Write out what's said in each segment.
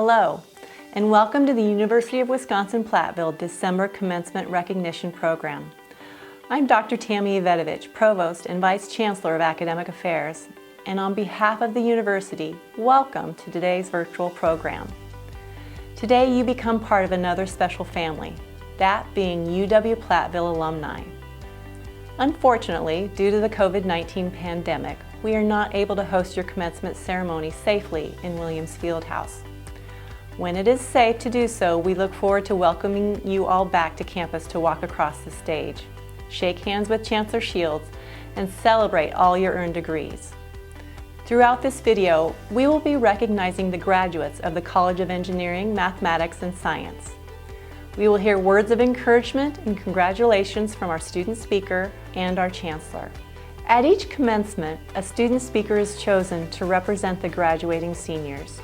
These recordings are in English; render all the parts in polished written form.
Hello, and welcome to the University of Wisconsin-Platteville December Commencement Recognition Program. I'm Dr. Tammy Ivetovich, Provost and Vice Chancellor of Academic Affairs, and on behalf of the University, welcome to today's virtual program. Today you become part of another special family, that being UW-Platteville alumni. Unfortunately, due to the COVID-19 pandemic, we are not able to host your commencement ceremony safely in Williams Fieldhouse. When it is safe to do so, we look forward to welcoming you all back to campus to walk across the stage, shake hands with Chancellor Shields, and celebrate all your earned degrees. Throughout this video, we will be recognizing the graduates of the College of Engineering, Mathematics, and Science. We will hear words of encouragement and congratulations from our student speaker and our Chancellor. At each commencement, a student speaker is chosen to represent the graduating seniors.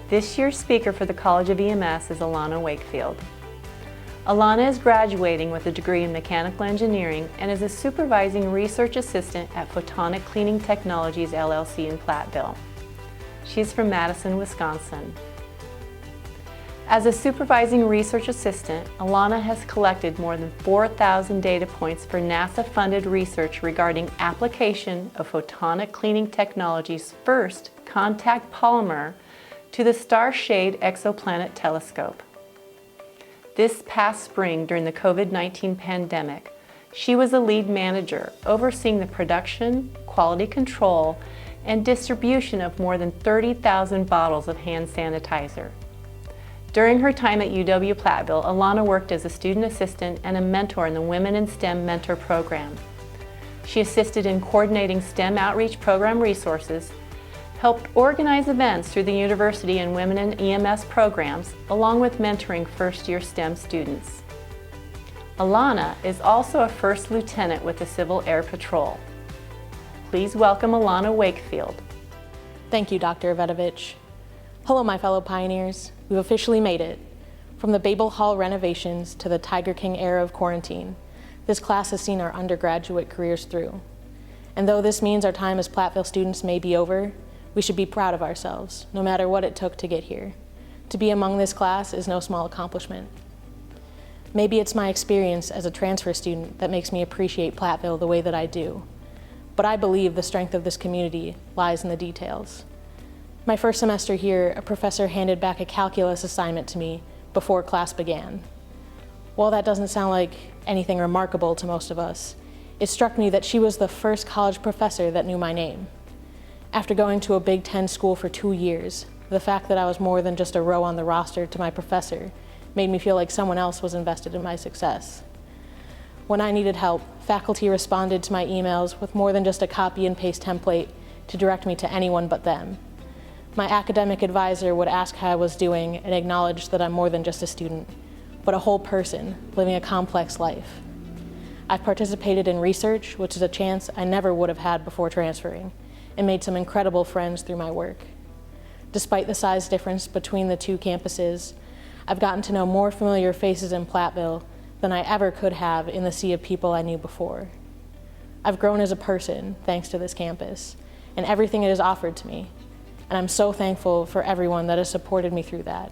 This year's speaker for the College of EMS is Alana Wakefield. Alana is graduating with a degree in mechanical engineering and is a supervising research assistant at Photonic Cleaning Technologies LLC in Platteville. She is from Madison, Wisconsin. As a supervising research assistant, Alana has collected more than 4,000 data points for NASA-funded research regarding application of photonic cleaning technology's first contact polymer to the Starshade Exoplanet Telescope. This past spring, during the COVID-19 pandemic, she was a lead manager overseeing the production, quality control, and distribution of more than 30,000 bottles of hand sanitizer. During her time at UW-Platteville, Alana worked as a student assistant and a mentor in the Women in STEM Mentor Program. She assisted in coordinating STEM outreach program resources, helped organize events through the university and Women in EMS programs, along with mentoring first-year STEM students. Alana is also a first lieutenant with the Civil Air Patrol. Please welcome Alana Wakefield. Thank you, Dr. Ivetovich. Hello, my fellow pioneers. We've officially made it. From the Babel Hall renovations to the Tiger King era of quarantine, this class has seen our undergraduate careers through. And though this means our time as Platteville students may be over, we should be proud of ourselves, no matter what it took to get here. To be among this class is no small accomplishment. Maybe it's my experience as a transfer student that makes me appreciate Platteville the way that I do. But I believe the strength of this community lies in the details. My first semester here, a professor handed back a calculus assignment to me before class began. While that doesn't sound like anything remarkable to most of us, it struck me that she was the first college professor that knew my name. After going to a Big Ten school for 2 years, the fact that I was more than just a row on the roster to my professor made me feel like someone else was invested in my success. When I needed help, faculty responded to my emails with more than just a copy and paste template to direct me to anyone but them. My academic advisor would ask how I was doing and acknowledge that I'm more than just a student, but a whole person living a complex life. I've participated in research, which is a chance I never would have had before transferring, and made some incredible friends through my work. Despite the size difference between the two campuses, I've gotten to know more familiar faces in Platteville than I ever could have in the sea of people I knew before. I've grown as a person thanks to this campus and everything it has offered to me, and I'm so thankful for everyone that has supported me through that.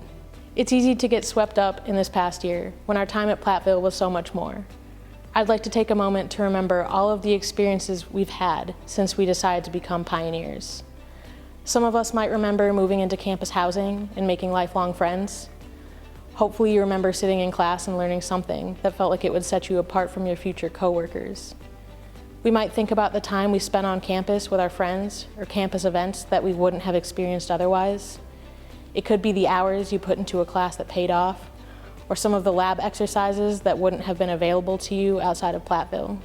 It's easy to get swept up in this past year when our time at Platteville was so much more. I'd like to take a moment to remember all of the experiences we've had since we decided to become pioneers. Some of us might remember moving into campus housing and making lifelong friends. Hopefully you remember sitting in class and learning something that felt like it would set you apart from your future coworkers. We might think about the time we spent on campus with our friends or campus events that we wouldn't have experienced otherwise. It could be the hours you put into a class that paid off, or some of the lab exercises that wouldn't have been available to you outside of Platteville.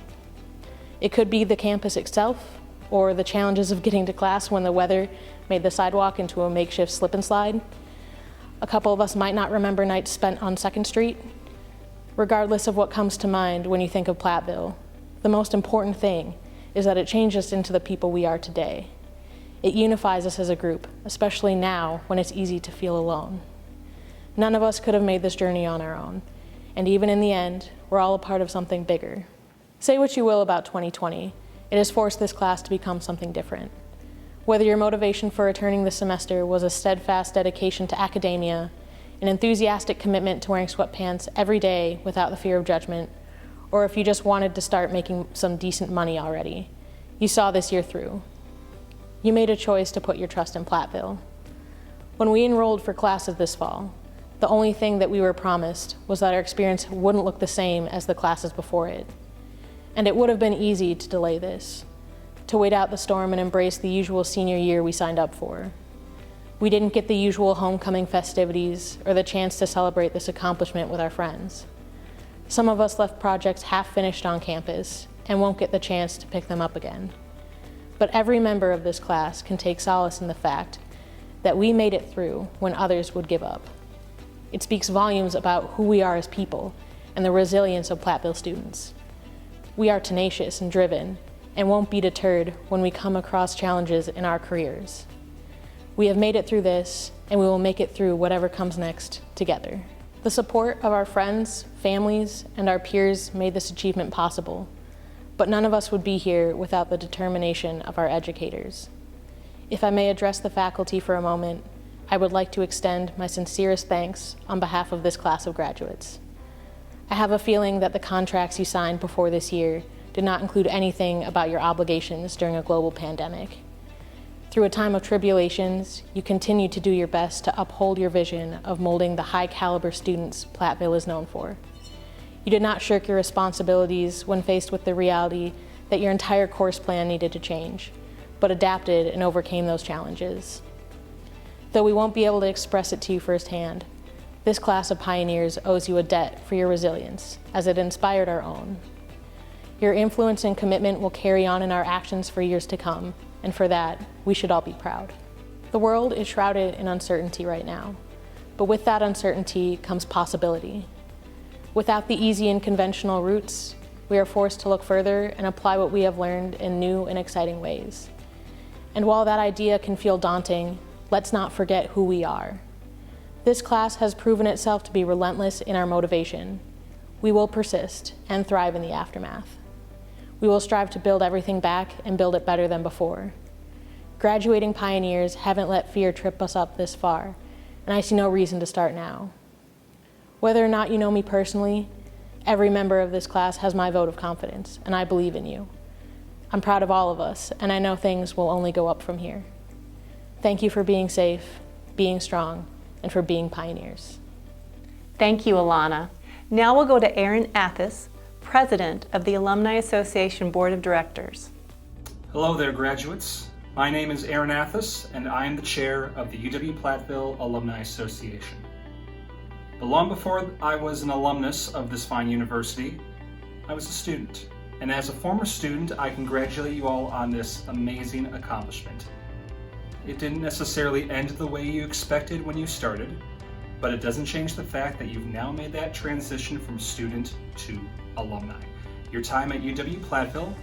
It could be the campus itself, or the challenges of getting to class when the weather made the sidewalk into a makeshift slip and slide. A couple of us might not remember nights spent on 2nd Street. Regardless of what comes to mind when you think of Platteville, the most important thing is that it changed us into the people we are today. It unifies us as a group, especially now when it's easy to feel alone. None of us could have made this journey on our own, and even in the end, we're all a part of something bigger. Say what you will about 2020, it has forced this class to become something different. Whether your motivation for returning this semester was a steadfast dedication to academia, an enthusiastic commitment to wearing sweatpants every day without the fear of judgment, or if you just wanted to start making some decent money already, you saw this year through. You made a choice to put your trust in Platteville. When we enrolled for classes this fall, the only thing that we were promised was that our experience wouldn't look the same as the classes before it. And it would have been easy to delay this, to wait out the storm and embrace the usual senior year we signed up for. We didn't get the usual homecoming festivities or the chance to celebrate this accomplishment with our friends. Some of us left projects half finished on campus and won't get the chance to pick them up again. But every member of this class can take solace in the fact that we made it through when others would give up. It speaks volumes about who we are as people and the resilience of Platteville students. We are tenacious and driven and won't be deterred when we come across challenges in our careers. We have made it through this, and we will make it through whatever comes next together. The support of our friends, families, and our peers made this achievement possible, but none of us would be here without the determination of our educators. If I may address the faculty for a moment, I would like to extend my sincerest thanks on behalf of this class of graduates. I have a feeling that the contracts you signed before this year did not include anything about your obligations during a global pandemic. Through a time of tribulations, you continue to do your best to uphold your vision of molding the high-caliber students Platteville is known for. You did not shirk your responsibilities when faced with the reality that your entire course plan needed to change, but adapted and overcame those challenges. Though we won't be able to express it to you firsthand, This class of pioneers owes you a debt for your resilience, as it inspired our own. Your influence and commitment will carry on in our actions for years to come, and for that, we should all be proud. The world is shrouded in uncertainty right now, but with that uncertainty comes possibility. Without the easy and conventional routes, we are forced to look further and apply what we have learned in new and exciting ways. And while that idea can feel daunting, let's not forget who we are. This class has proven itself to be relentless in our motivation. We will persist and thrive in the aftermath. We will strive to build everything back and build it better than before. Graduating pioneers haven't let fear trip us up this far, and I see no reason to start now. Whether or not you know me personally, every member of this class has my vote of confidence, and I believe in you. I'm proud of all of us, and I know things will only go up from here. Thank you for being safe, being strong, and for being pioneers. Thank you, Alana. Now we'll go to Aaron Athis, President of the Alumni Association Board of Directors. Hello there, graduates. My name is Aaron Athis, and I am the chair of the UW-Platteville Alumni Association. But long before I was an alumnus of this fine university, I was a student. And as a former student, I congratulate you all on this amazing accomplishment. It didn't necessarily end the way you expected when you started, but it doesn't change the fact that you've now made that transition from student to alumni. Your time at UW-Platteville,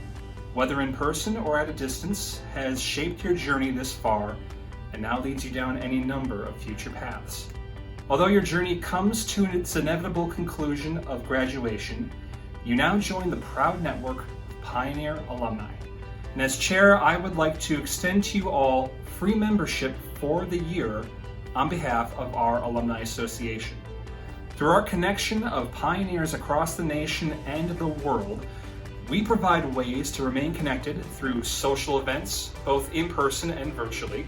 whether in person or at a distance, has shaped your journey this far and now leads you down any number of future paths. Although your journey comes to its inevitable conclusion of graduation, you now join the proud network of Pioneer Alumni. And as chair, I would like to extend to you all free membership for the year on behalf of our Alumni Association. Through our connection of pioneers across the nation and the world, we provide ways to remain connected through social events, both in person and virtually,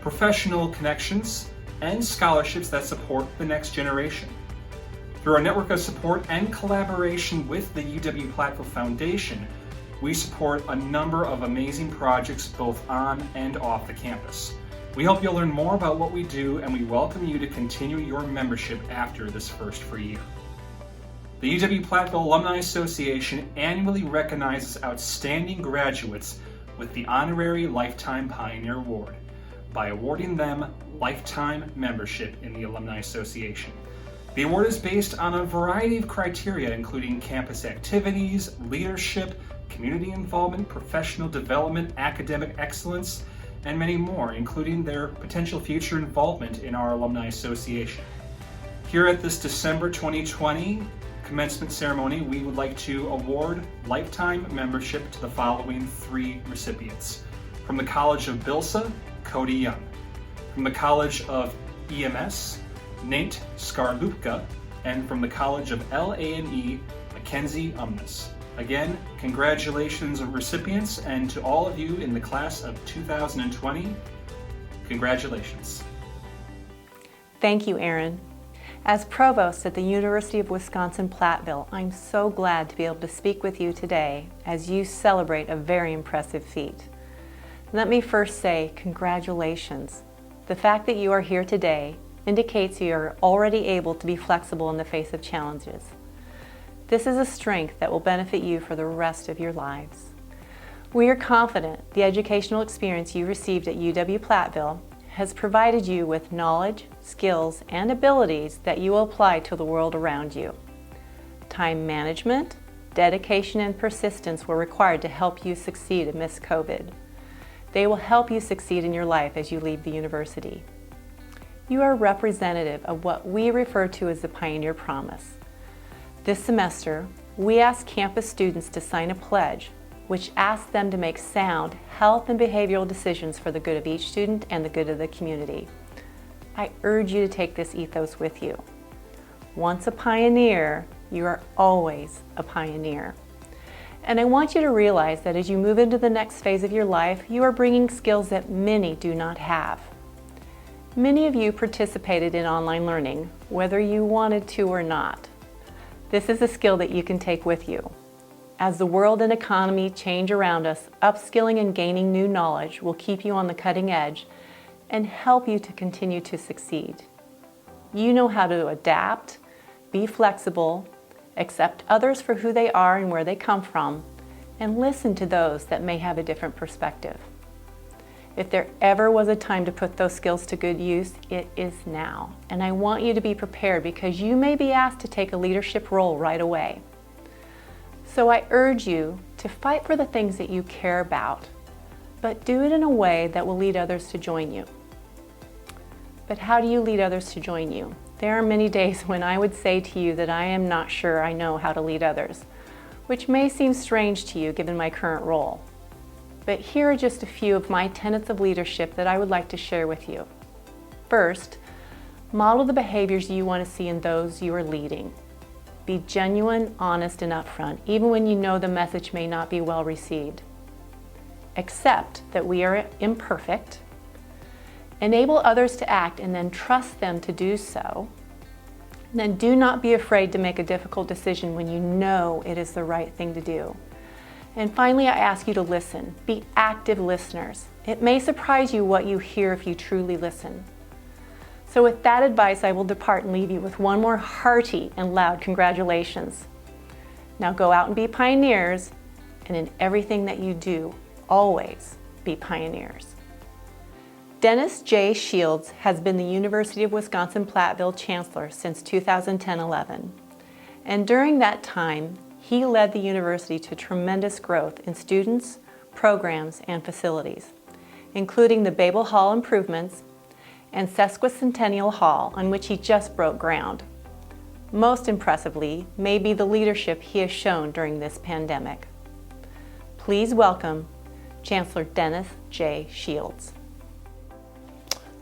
professional connections, and scholarships that support the next generation. Through our network of support and collaboration with the UW-Platteville Foundation, we support a number of amazing projects both on and off the campus. We hope you'll learn more about what we do, and we welcome you to continue your membership after this first free year. The UW-Platteville Alumni Association annually recognizes outstanding graduates with the Honorary Lifetime Pioneer Award by awarding them lifetime membership in the Alumni Association. The award is based on a variety of criteria, including campus activities, leadership, community involvement, professional development, academic excellence, and many more, including their potential future involvement in our Alumni Association. Here at this December 2020 commencement ceremony, we would like to award lifetime membership to the following three recipients. From the College of Bilsa, Cody Young. From the College of EMS, Nate Skarlupka. And from the College of LA&E, Mackenzie Umnus. Again, congratulations recipients, and to all of you in the class of 2020, congratulations. Thank you, Aaron. As Provost at the University of Wisconsin-Platteville, I'm so glad to be able to speak with you today as you celebrate a very impressive feat. Let me first say congratulations. The fact that you are here today indicates you are already able to be flexible in the face of challenges. This is a strength that will benefit you for the rest of your lives. We are confident the educational experience you received at UW-Platteville has provided you with knowledge, skills, and abilities that you will apply to the world around you. Time management, dedication, and persistence were required to help you succeed amidst COVID. They will help you succeed in your life as you leave the university. You are representative of what we refer to as the Pioneer Promise. This semester, we asked campus students to sign a pledge which asks them to make sound health and behavioral decisions for the good of each student and the good of the community. I urge you to take this ethos with you. Once a pioneer, you are always a pioneer. And I want you to realize that as you move into the next phase of your life, you are bringing skills that many do not have. Many of you participated in online learning, whether you wanted to or not. This is a skill that you can take with you. As the world and economy change around us, upskilling and gaining new knowledge will keep you on the cutting edge and help you to continue to succeed. You know how to adapt, be flexible, accept others for who they are and where they come from, and listen to those that may have a different perspective. If there ever was a time to put those skills to good use, it is now. And I want you to be prepared because you may be asked to take a leadership role right away. So I urge you to fight for the things that you care about, but do it in a way that will lead others to join you. But how do you lead others to join you? There are many days when I would say to you that I am not sure I know how to lead others, which may seem strange to you given my current role. But here are just a few of my tenets of leadership that I would like to share with you. First, model the behaviors you want to see in those you are leading. Be genuine, honest, and upfront, even when you know the message may not be well received. Accept that we are imperfect. Enable others to act and then trust them to do so. And then do not be afraid to make a difficult decision when you know it is the right thing to do. And finally, I ask you to listen. Be active listeners. It may surprise you what you hear if you truly listen. So with that advice, I will depart and leave you with one more hearty and loud congratulations. Now go out and be pioneers, and in everything that you do, always be pioneers. Dennis J. Shields has been the University of Wisconsin-Platteville Chancellor since 2010-11. And during that time, he led the university to tremendous growth in students, programs, and facilities, including the Babel Hall improvements and Sesquicentennial Hall, on which he just broke ground. Most impressively may be the leadership he has shown during this pandemic. Please welcome Chancellor Dennis J. Shields.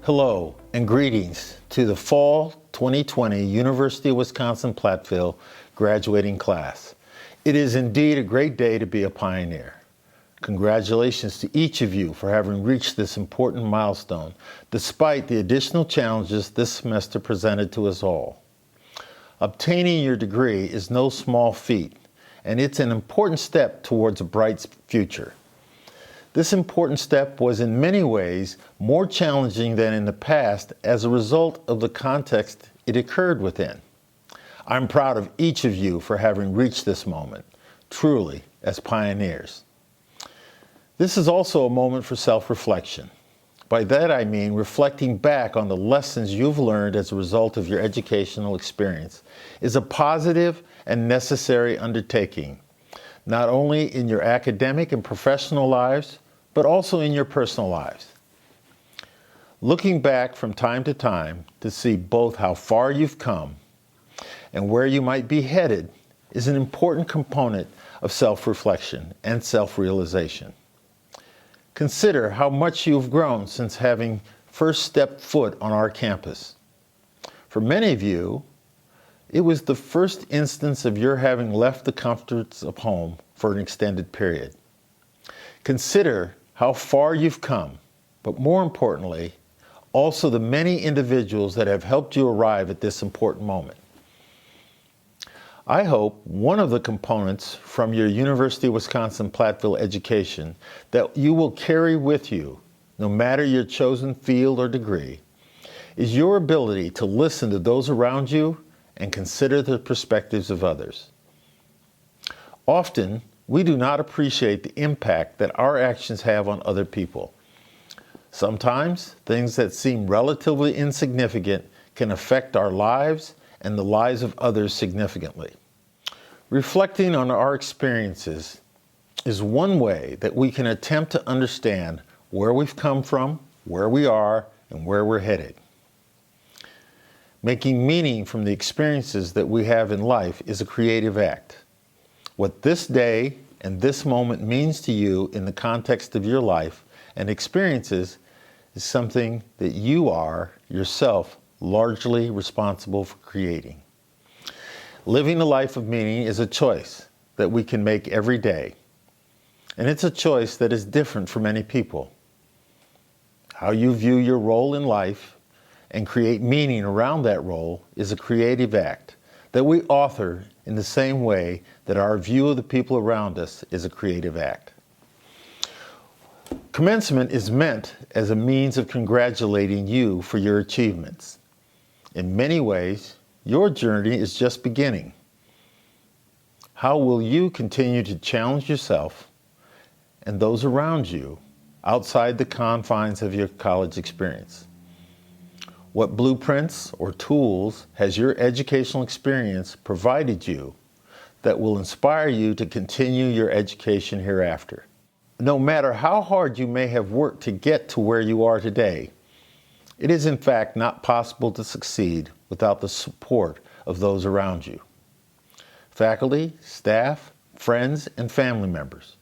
Hello and greetings to the Fall 2020 University of Wisconsin-Platteville graduating class. It is indeed a great day to be a pioneer. Congratulations to each of you for having reached this important milestone, despite the additional challenges this semester presented to us all. Obtaining your degree is no small feat, and it's an important step towards a bright future. This important step was in many ways more challenging than in the past as a result of the context it occurred within. I'm proud of each of you for having reached this moment, truly as pioneers. This is also a moment for self-reflection. By that I mean reflecting back on the lessons you've learned as a result of your educational experience is a positive and necessary undertaking, not only in your academic and professional lives, but also in your personal lives. Looking back from time to time to see both how far you've come and where you might be headed is an important component of self-reflection and self-realization. Consider how much you've grown since having first stepped foot on our campus. For many of you, it was the first instance of your having left the comforts of home for an extended period. Consider how far you've come, but more importantly, also the many individuals that have helped you arrive at this important moment. I hope one of the components from your University of Wisconsin-Platteville education that you will carry with you, no matter your chosen field or degree, is your ability to listen to those around you and consider the perspectives of others. Often, we do not appreciate the impact that our actions have on other people. Sometimes, things that seem relatively insignificant can affect our lives and the lives of others significantly. Reflecting on our experiences is one way that we can attempt to understand where we've come from, where we are, and where we're headed. Making meaning from the experiences that we have in life is a creative act. What this day and this moment means to you in the context of your life and experiences is something that you are yourself largely responsible for creating. Living a life of meaning is a choice that we can make every day, and it's a choice that is different for many people. How you view your role in life and create meaning around that role is a creative act that we author in the same way that our view of the people around us is a creative act. Commencement is meant as a means of congratulating you for your achievements. In many ways, your journey is just beginning. How will you continue to challenge yourself and those around you outside the confines of your college experience? What blueprints or tools has your educational experience provided you that will inspire you to continue your education hereafter? No matter how hard you may have worked to get to where you are today, it is in fact not possible to succeed without the support of those around you. Faculty, staff, friends, and family members,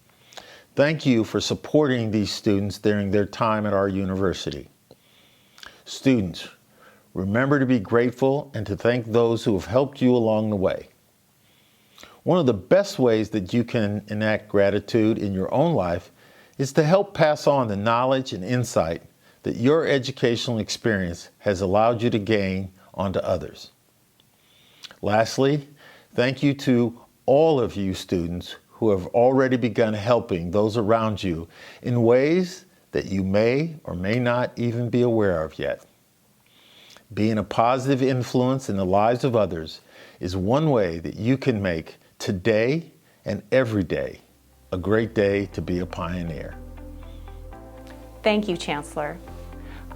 thank you for supporting these students during their time at our university. Students, remember to be grateful and to thank those who have helped you along the way. One of the best ways that you can enact gratitude in your own life is to help pass on the knowledge and insight that your educational experience has allowed you to gain onto others. Lastly, thank you to all of you students who have already begun helping those around you in ways that you may or may not even be aware of yet. Being a positive influence in the lives of others is one way that you can make today and every day a great day to be a pioneer. Thank you, Chancellor.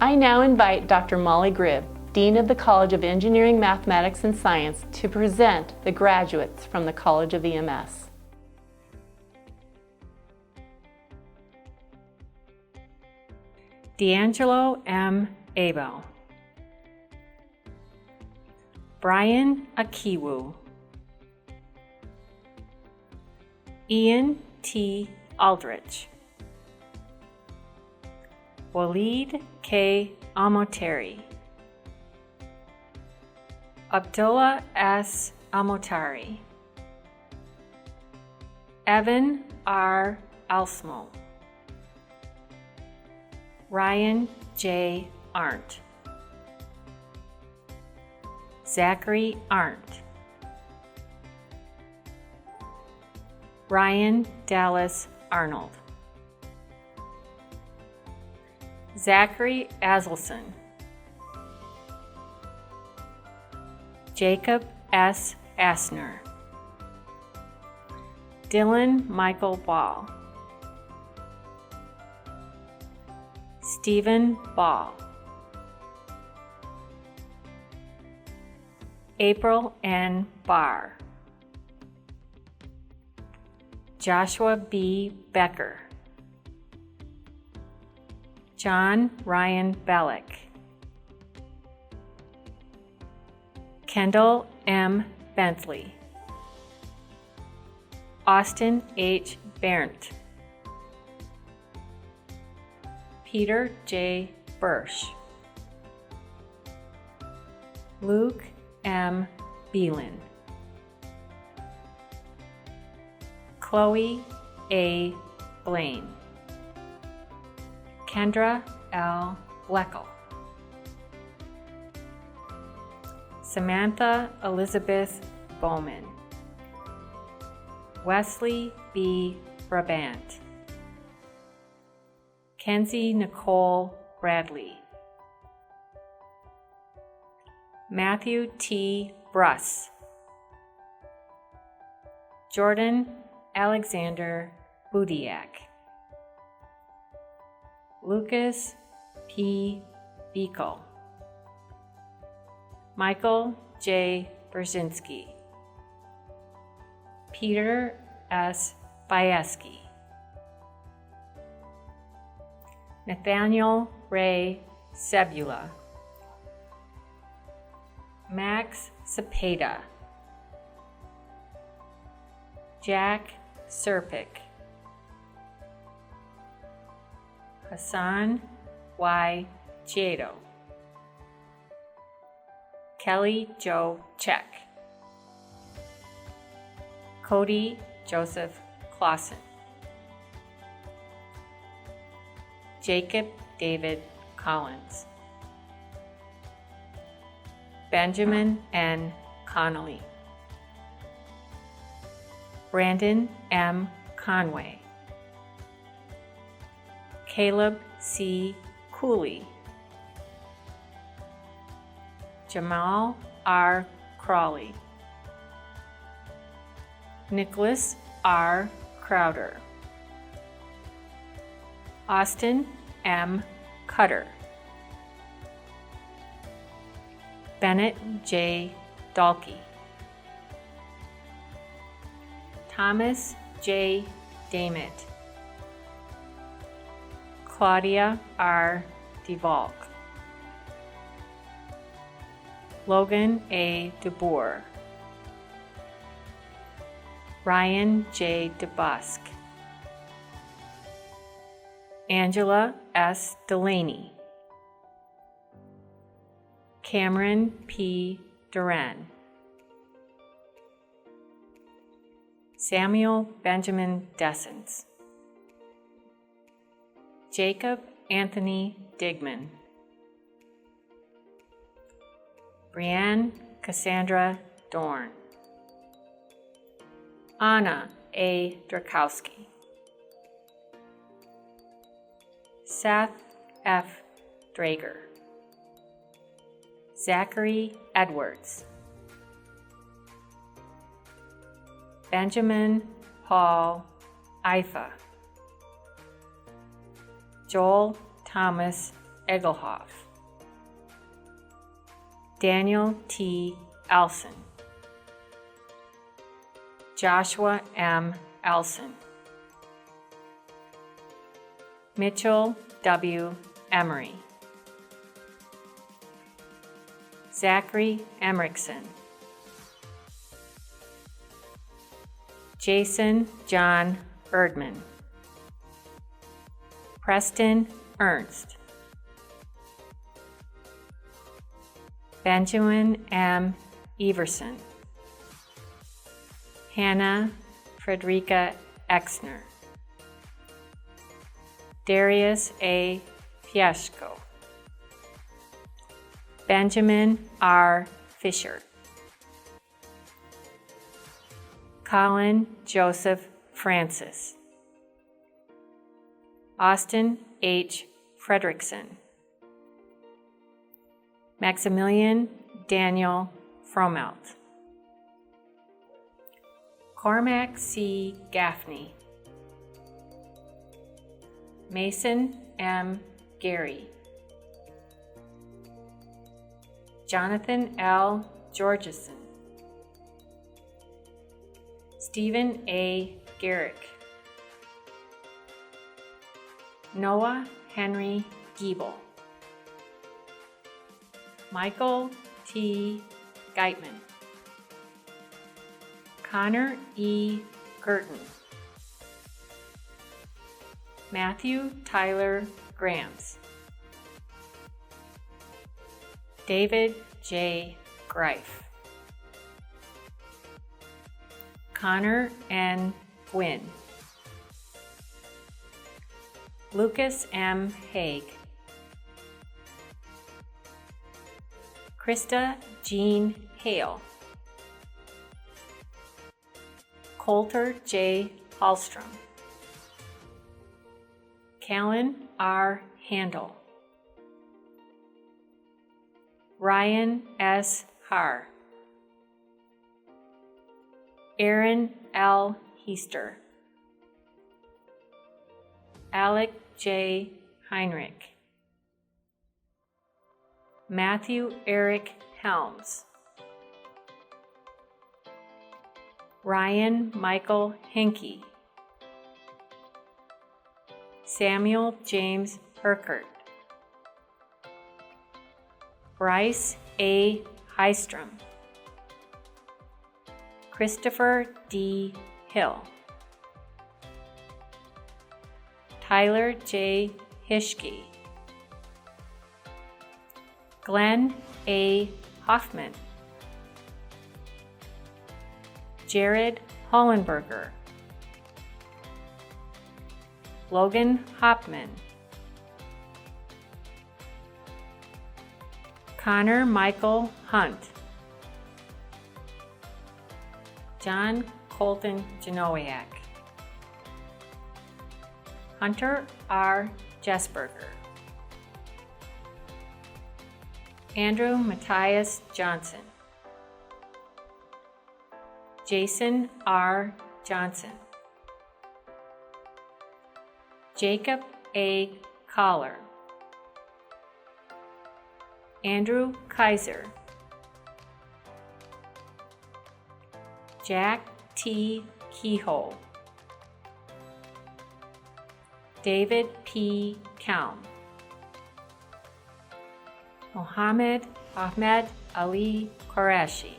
I now invite Dr. Molly Gribb, Dean of the College of Engineering, Mathematics, and Science, to present the graduates from the College of EMS. D'Angelo M. Abel, Brian Akiwu, Ian T. Aldrich, Waleed K. Amotari, Abdullah S. Amotari, Evan R. Alsmo, Ryan J. Arndt, Zachary Arndt, Ryan Dallas Arnold, Zachary Aselson, Jacob S. Asner, Dylan Michael Ball, Stephen Ball, April N. Barr, Joshua B. Becker, John Ryan Bellick, Kendall M. Bentley, Austin H. Berndt, Peter J. Bursch, Luke M. Beelan, Chloe A. Blaine, Kendra L. Bleckel, Samantha Elizabeth Bowman, Wesley B. Brabant, Kenzie Nicole Bradley, Matthew T. Bruss, Jordan Alexander Budiak, Lucas P. Beekle, Michael J. Brzezinski, Peter S. Bieski, Nathaniel Ray Sebula, Max Cepeda, Jack Serpic, Hassan Y. Chiedo, Kelly Joe Check, Cody Joseph Clausen, Jacob David Collins, Benjamin N. Connolly, Brandon M. Conway, Caleb C. Cooley, Jamal R. Crawley, Nicholas R. Crowder, Austin M. Cutter, Bennett J. Dalkey, Thomas J. Damit, Claudia R. DeValk, Logan A. DeBoer, Ryan J. DeBusk, Angela S. Delaney, Cameron P. Duran, Samuel Benjamin Dessens, Jacob Anthony Digman, Brianne Cassandra Dorn, Anna A. Drakowski, Seth F. Drager, Zachary Edwards, Benjamin Paul Ifa, Joel Thomas Egelhoff, Daniel T. Elson, Joshua M. Elson, Mitchell W. Emery, Zachary Emrickson, Jason John Erdman, Preston Ernst, Benjamin M. Everson, Hannah Frederica Exner, Darius A. Fieszko, Benjamin R. Fisher, Colin Joseph Francis, Austin H. Fredrickson, Maximilian Daniel Fromelt, Cormac C. Gaffney, Mason M. Gary, Jonathan L. Georgeson, Stephen A. Garrick, Noah Henry Giebel, Michael T. Geitman, Connor E. Girton, Matthew Tyler Grams, David J. Greif, Connor N. Gwynn, Lucas M. Haig, Krista Jean Hale, Coulter J. Hallstrom, Callan R. Handel, Ryan S. Haar, Aaron L. Heister, Alec J. Heinrich, Matthew Eric Helms, Ryan Michael Henke, Samuel James Herkert, Bryce A. Heistrom, Christopher D. Hill, Tyler J. Hischke, Glenn A. Hoffman, Jared Hollenberger, Logan Hopman, Connor Michael Hunt, John Colton Janowiak, Hunter R. Jesberger, Andrew Matthias Johnson, Jason R. Johnson, Jacob A. Collar, Andrew Kaiser, Jack T. Kehoe, David P. Kelm, Mohammed Ahmed Ali Qureshi,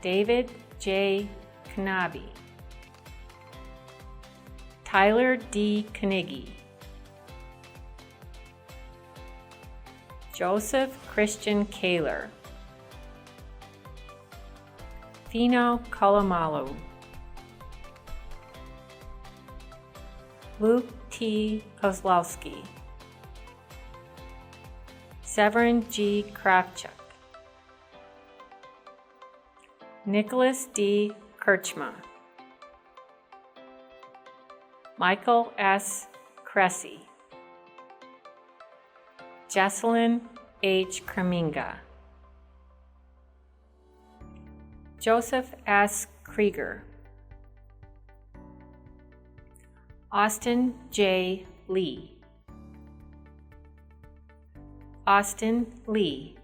David J. Knabi, Tyler D. Knigge, Joseph Christian Kaler, Fino Kolomalu, Luke T. Kozlowski, Severin G. Kravchuk, Nicholas D. Kirchma, Michael S. Cressy, Jesselyn H. Kreminga, Joseph S. Krieger, Austin J. Lee, Austin Lee,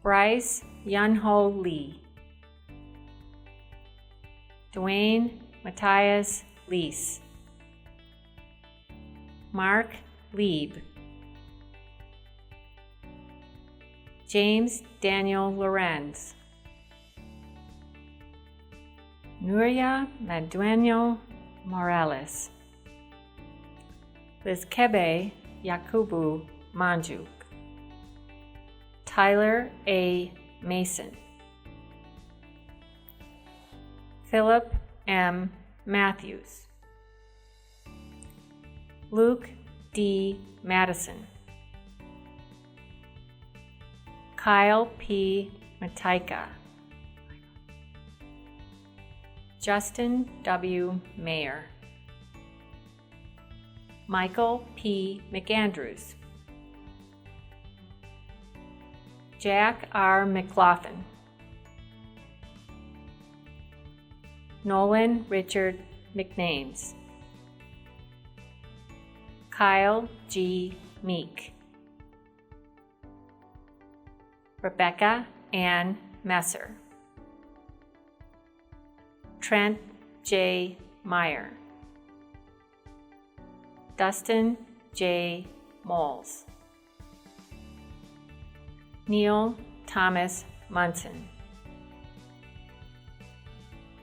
Bryce Yunho Lee, Dwayne Matthias Leese, Mark Lieb, James Daniel Lorenz, Nuria Madueno Morales, Lizkebe Yakubu Manjuk, Tyler A. Mason, Philip M. Matthews, Luke D. Madison, Kyle P. Mataika, Justin W. Mayer, Michael P. McAndrews, Jack R. McLaughlin, Nolan Richard McNames, Kyle G. Meek, Rebecca Ann Messer, Trent J. Meyer, Dustin J. Moles, Neil Thomas Munson,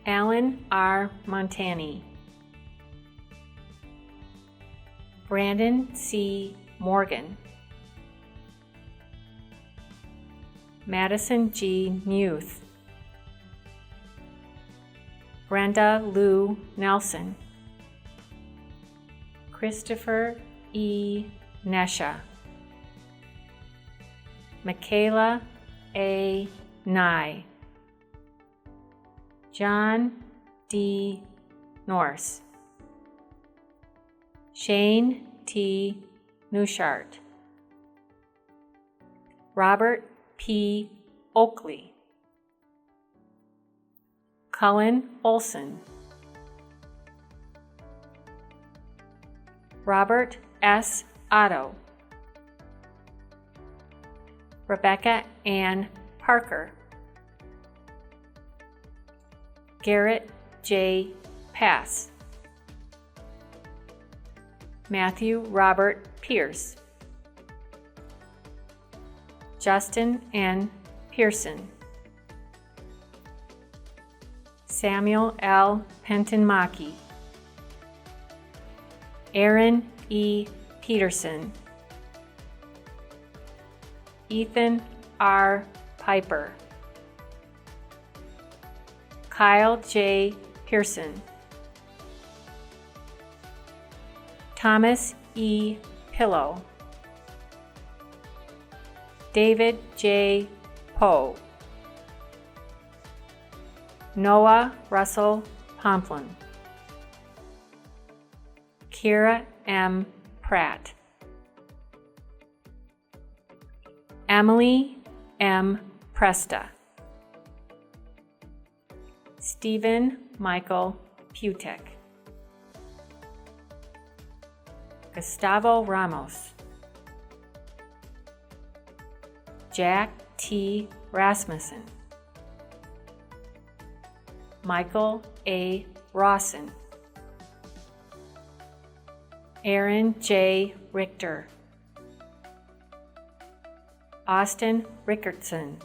Alan R. Montani, Brandon C. Morgan, Madison G. Muth, Brenda Lou Nelson, Christopher E. Nesha, Michaela A. Nye, John D. Norse, Shane T. Neuschart, Robert P. Oakley, Cullen Olson, Robert S. Otto, Rebecca Ann Parker, Garrett J. Pass, Matthew Robert Pierce, Justin N. Pearson, Samuel L. Pentenmaki, Aaron E. Peterson, Ethan R. Piper, Kyle J. Pearson, Thomas E. Pillow, David J. Poe, Noah Russell Pomplin, Kira M. Pratt, Emily M. Presta, Stephen Michael Putek, Gustavo Ramos, Jack T. Rasmussen, Michael A. Rawson, Aaron J. Richter, Austin Rickardson,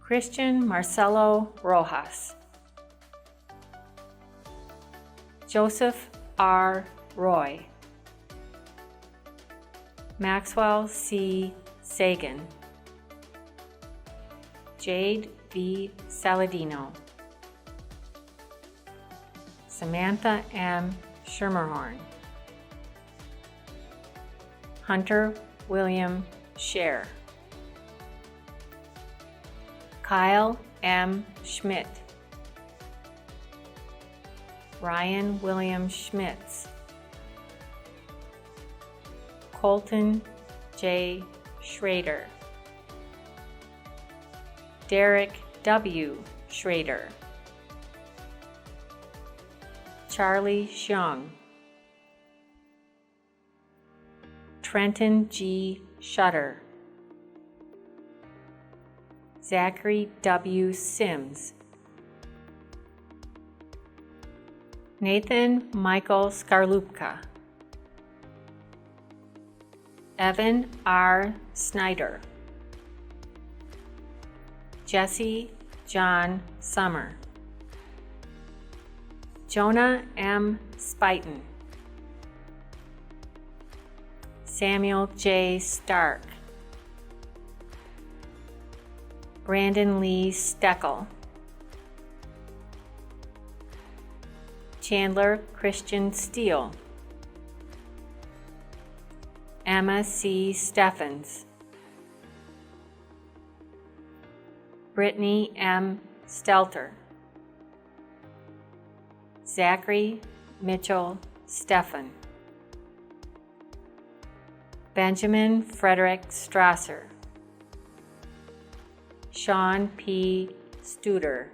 Christian Marcelo Rojas, Joseph R. Roy, Maxwell C. Sagan, Jade V. Saladino, Samantha M. Schermerhorn, Hunter William Scher, Kyle M. Schmidt, Ryan William Schmitz, Colton J. Schrader, Derek W. Schrader, Charlie Xiong, Trenton G. Shutter, Zachary W. Sims, Nathan Michael Skarlupka, Evan R. Snyder, Jesse John Summer, Jonah M. Spuyten, Samuel J. Stark, Brandon Lee Steckel, Chandler Christian Steele, Emma C. Steffens, Brittany M. Stelter, Zachary Mitchell Steffen, Benjamin Frederick Strasser, Sean P. Studer,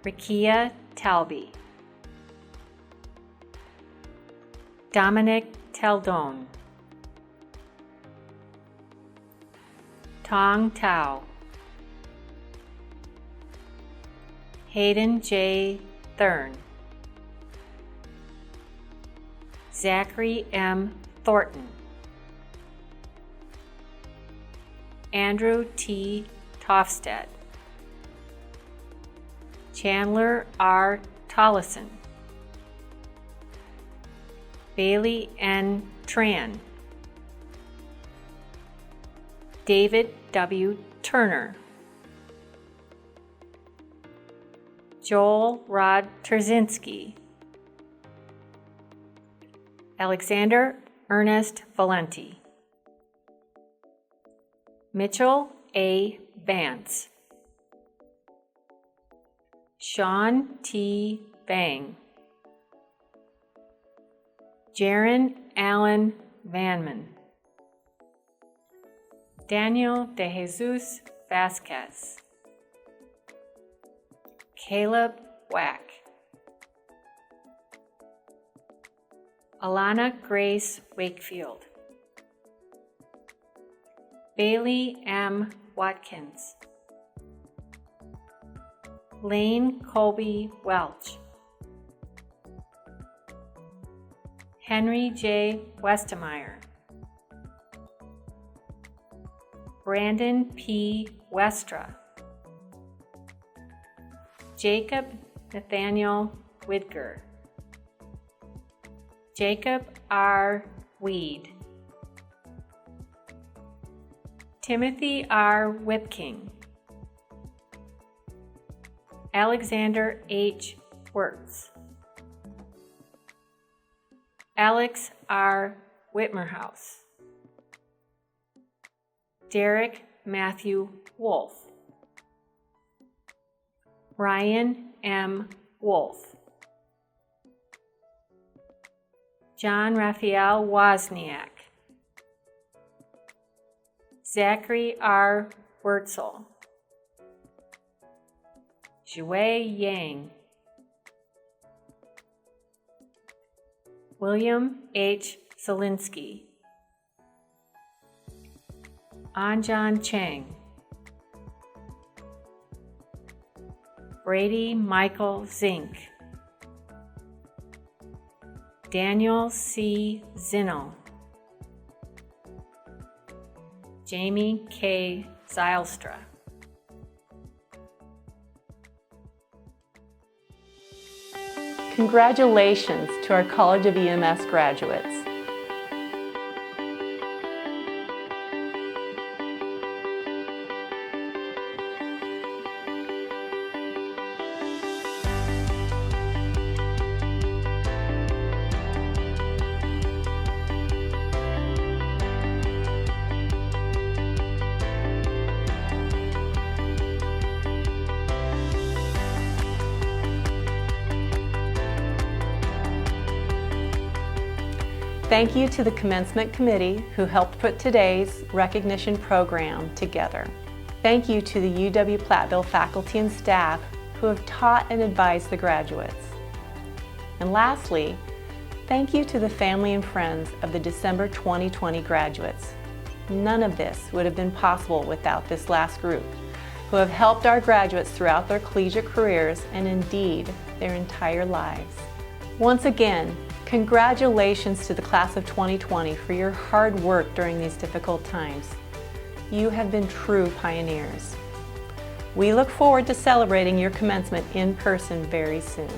Rakia Talby, Dominic Teldone, Tong Tao, Hayden J. Thurn, Zachary M. Thornton, Andrew T. Tofstedt, Chandler R. Tollison, Bailey N. Tran, David W. Turner, Joel Rod Terzinski, Alexander Ernest Valenti, Mitchell A. Vance, Sean T. Bang, Jaron Allen Vanman, Daniel De Jesus Vasquez, Caleb Wack, Alana Grace Wakefield, Bailey M. Watkins, Lane Colby Welch, Henry J. Westemeyer, Brandon P. Westra, Jacob Nathaniel Widger, Jacob R. Weed, Timothy R. Whipking, Alexander H. Wirtz, Alex R. Whitmerhouse, Derek Matthew Wolf, Ryan M. Wolf, John Raphael Wozniak, Zachary R. Wurtzel, Zhui Yang, William H. Zielinski, Anjan Cheng, Brady Michael Zink, Daniel C. Zinno, Jamie K. Zylstra. Congratulations to our College of EMS graduates. Thank you to the Commencement Committee who helped put today's recognition program together. Thank you to the UW-Platteville faculty and staff who have taught and advised the graduates. And lastly, thank you to the family and friends of the December 2020 graduates. None of this would have been possible without this last group, who have helped our graduates throughout their collegiate careers and indeed their entire lives. Once again, congratulations to the class of 2020 for your hard work during these difficult times. You have been true pioneers. We look forward to celebrating your commencement in person very soon.